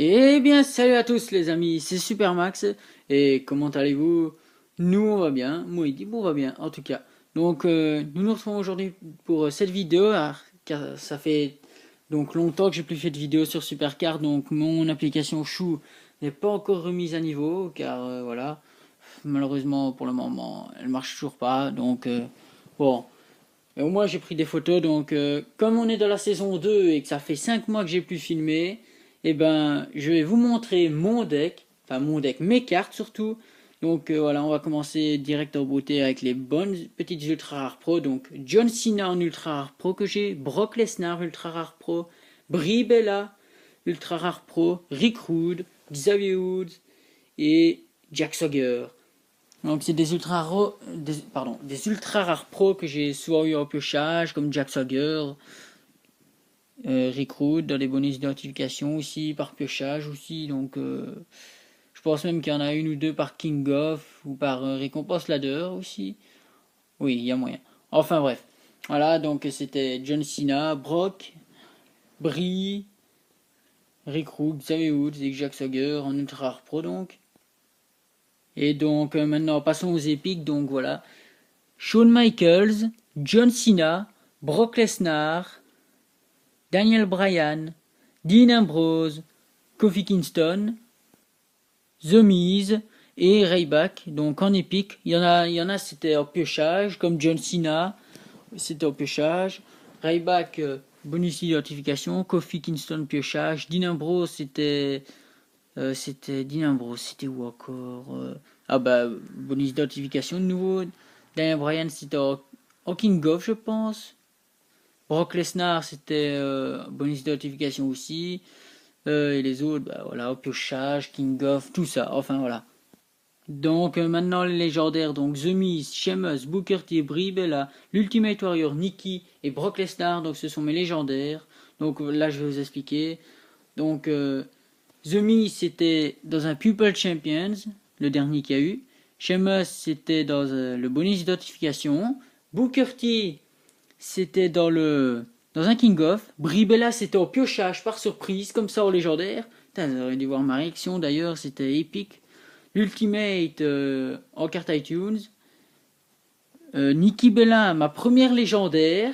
Eh bien, salut à tous les amis, c'est Supermax. Et comment allez-vous? Nous, on va bien. Moi, il dit bon, on va bien, en tout cas. Donc, nous nous retrouvons aujourd'hui pour cette vidéo, car ça fait donc longtemps que j'ai plus fait de vidéo sur Supercar. Donc, mon application Chou n'est pas encore remise à niveau, car voilà, malheureusement pour le moment, elle marche toujours pas. Donc, bon. Mais au moins, j'ai pris des photos. Donc, comme on est dans la saison 2 et que ça fait 5 mois que j'ai plus filmé, eh ben, je vais vous montrer mon deck. Enfin, mon deck, mes cartes surtout. Donc, voilà, on va commencer direct en beauté avec les bonnes petites ultra rares pro. Donc, John Cena en ultra rare pro que j'ai. Brock Lesnar ultra rare pro. Brie Bella ultra rare pro. Rick Rude. Xavier Woods. Et Jack Swagger. Donc c'est des ultra rares pros que j'ai soit eu en piochage, comme Jack Swagger, Rick Rude, dans les bonus d'identification aussi, par piochage aussi. Donc je pense même qu'il y en a une ou deux par King of ou par récompense ladder aussi. Oui, il y a moyen. Enfin bref. Voilà, donc c'était John Cena, Brock, Brie, Rick Rude, Xavier Woods et Jack Swagger en ultra rare pro donc. Et donc maintenant passons aux épiques, donc voilà. Shawn Michaels, John Cena, Brock Lesnar, Daniel Bryan, Dean Ambrose, Kofi Kingston, The Miz et Ryback. Donc en épique, il y en a c'était au piochage, comme John Cena, c'était au piochage. Ryback, bonus d'identification. Kofi Kingston, piochage. Dean Ambrose, c'était Dean Ambrose, c'était où encore Ah bah, bonus d'identification de nouveau. Daniel Bryan, c'était au King of, je pense. Brock Lesnar, c'était bonus de notification aussi. Et les autres, bah voilà, au piochage, King of, tout ça. Enfin voilà. Donc maintenant les légendaires, donc The Miz, Sheamus, Booker T, Brie Bella, l'Ultimate Warrior, Nikki et Brock Lesnar. Donc ce sont mes légendaires. Donc là je vais vous expliquer. Donc The Miz c'était dans un People Champions, le dernier qu'il y a eu. Sheamus c'était dans le bonus de notification. Booker T c'était dans un King of. Bribella, c'était au piochage par surprise, comme ça au légendaire. Putain, vous auriez dû voir ma réaction d'ailleurs, c'était épique. L'Ultimate en carte iTunes. Nikki Bella, ma première légendaire.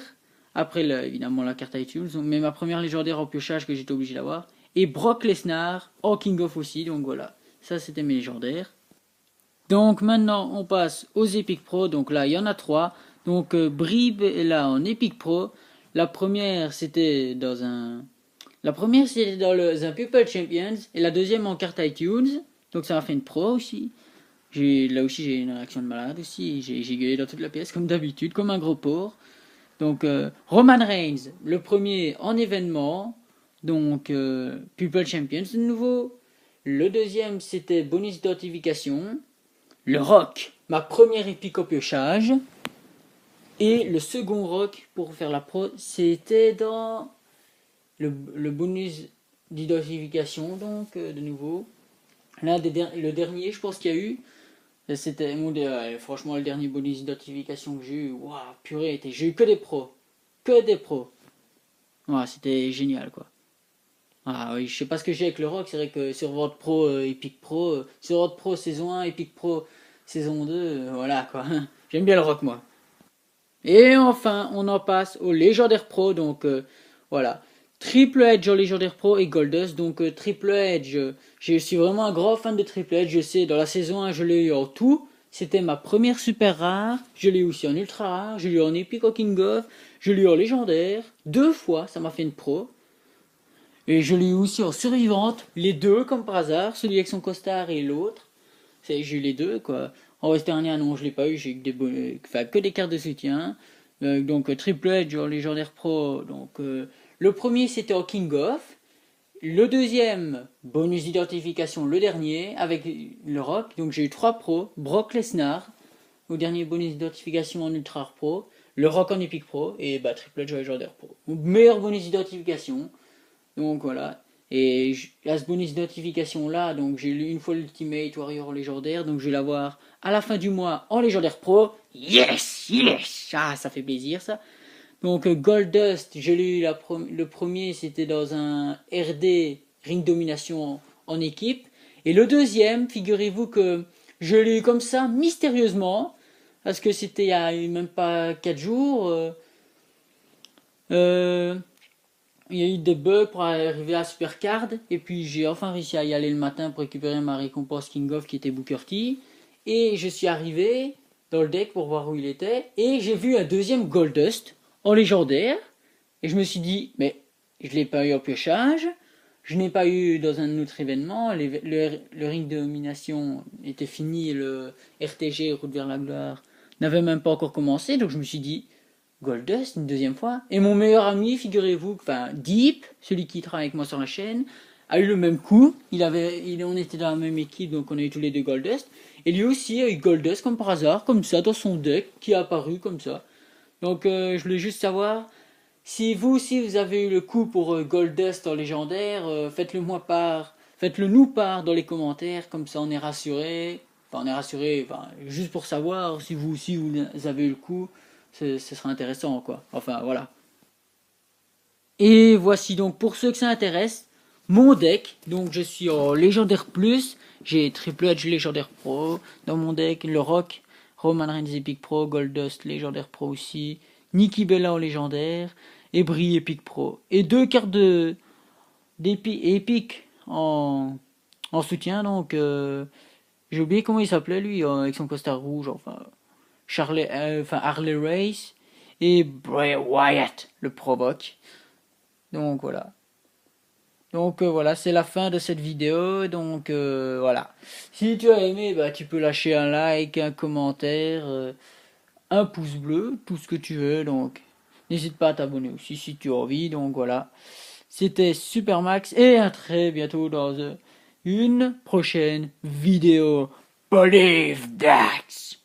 Après, évidemment, la carte iTunes, mais ma première légendaire en piochage que j'étais obligé d'avoir. Et Brock Lesnar en King of aussi, donc voilà. Ça, c'était mes légendaires. Donc maintenant, on passe aux Epic Pro. Donc là, il y en a trois. Donc Brib est là en Epic Pro. La première, c'était dans un... La première, c'était dans un People Champions. Et la deuxième en carte iTunes. Donc ça m'a fait une Pro aussi. Là aussi, j'ai une réaction de malade aussi. J'ai gueulé dans toute la pièce, comme d'habitude, comme un gros porc. Donc Roman Reigns, le premier en événement. Donc People Champions de nouveau. Le deuxième, c'était bonus d'identification. Le rock, ma première épique au piochage. Et le second rock pour faire la pro, c'était dans le bonus d'identification, donc de nouveau. Le dernier, je pense qu'il y a eu, c'était franchement le dernier bonus d'identification que j'ai eu. Waouh, purée, j'ai eu que des pros. Que des pros. Waouh, c'était génial quoi. Ah oui, je sais pas ce que j'ai avec le rock, c'est vrai que sur World Pro, Epic Pro, sur World Pro saison 1, Epic Pro saison 2, voilà quoi. J'aime bien le rock moi. Et enfin, on en passe au légendaire pro, donc voilà. Triple Edge en légendaire pro et Goldust, donc Triple Edge, je suis vraiment un grand fan de Triple Edge, je sais, dans la saison 1, je l'ai eu en tout, c'était ma première super rare, je l'ai eu aussi en ultra rare, je l'ai eu en Epic au King of, je l'ai eu en légendaire, deux fois, ça m'a fait une pro, et je l'ai eu aussi en survivante, les deux comme par hasard, celui avec son costard et l'autre, j'ai eu les deux quoi. En Westernia, non, je l'ai pas eu, j'ai eu que des cartes de soutien. Donc Triple Edge en légendaire pro. Donc le premier c'était au King of. Le deuxième, bonus d'identification, le dernier, avec le rock. Donc j'ai eu trois pros. Brock Lesnar, au dernier bonus d'identification en Ultra Rare Pro. Le rock en Epic Pro. Et bah Triple Edge en légendaire pro. Meilleur bonus d'identification. Donc voilà. Et à ce bonus notification là, donc j'ai lu une fois l'Ultimate Warrior légendaire, donc je vais l'avoir à la fin du mois en légendaire pro. Yes, yes, ah ça fait plaisir ça. Donc Goldust, j'ai lu le premier, c'était dans un RD ring domination en équipe. Et le deuxième, figurez-vous que je l'ai eu comme ça, mystérieusement, parce que c'était il y a même pas 4 jours. Il y a eu des bugs pour arriver à Supercard, et puis j'ai enfin réussi à y aller le matin pour récupérer ma récompense King of qui était Booker T. Et je suis arrivé dans le deck pour voir où il était, et j'ai vu un deuxième Goldust en légendaire, et je me suis dit, mais je l'ai pas eu en piochage, je n'ai pas eu dans un autre événement, le ring de domination était fini, le RTG, Route vers la gloire, n'avait même pas encore commencé, donc je me suis dit, Goldust une deuxième fois. Et mon meilleur ami, figurez-vous, enfin Deep, celui qui travaille avec moi sur la chaîne, a eu le même coup. On était dans la même équipe, donc on a eu tous les deux Goldust. Et lui aussi a eu Goldust comme par hasard, comme ça, dans son deck, qui est apparu comme ça. Donc je voulais juste savoir, si vous aussi vous avez eu le coup pour Goldust en légendaire, faites-le nous part dans les commentaires, comme ça on est rassuré. Enfin on est rassuré, enfin, juste pour savoir si vous aussi vous avez eu le coup. Ce sera intéressant, quoi. Enfin, voilà. Et voici donc, pour ceux que ça intéresse, mon deck. Donc, je suis en légendaire plus. J'ai Triple Edge légendaire pro dans mon deck. Le Rock, Roman Reigns Epic Pro, Goldust légendaire pro aussi. Nikki Bella en légendaire. Et Brie Epic Pro. Et deux cartes d'Epic en soutien. Donc, j'ai oublié comment il s'appelait lui, avec son costard rouge. Enfin, Harley Race et Bray Wyatt le provoque. Donc voilà. Donc voilà, c'est la fin de cette vidéo. Donc voilà. Si tu as aimé, bah, tu peux lâcher un like, un commentaire, un pouce bleu, tout ce que tu veux. Donc n'hésite pas à t'abonner aussi si tu as envie. Donc voilà. C'était Supermax et à très bientôt dans une prochaine vidéo. Believe that!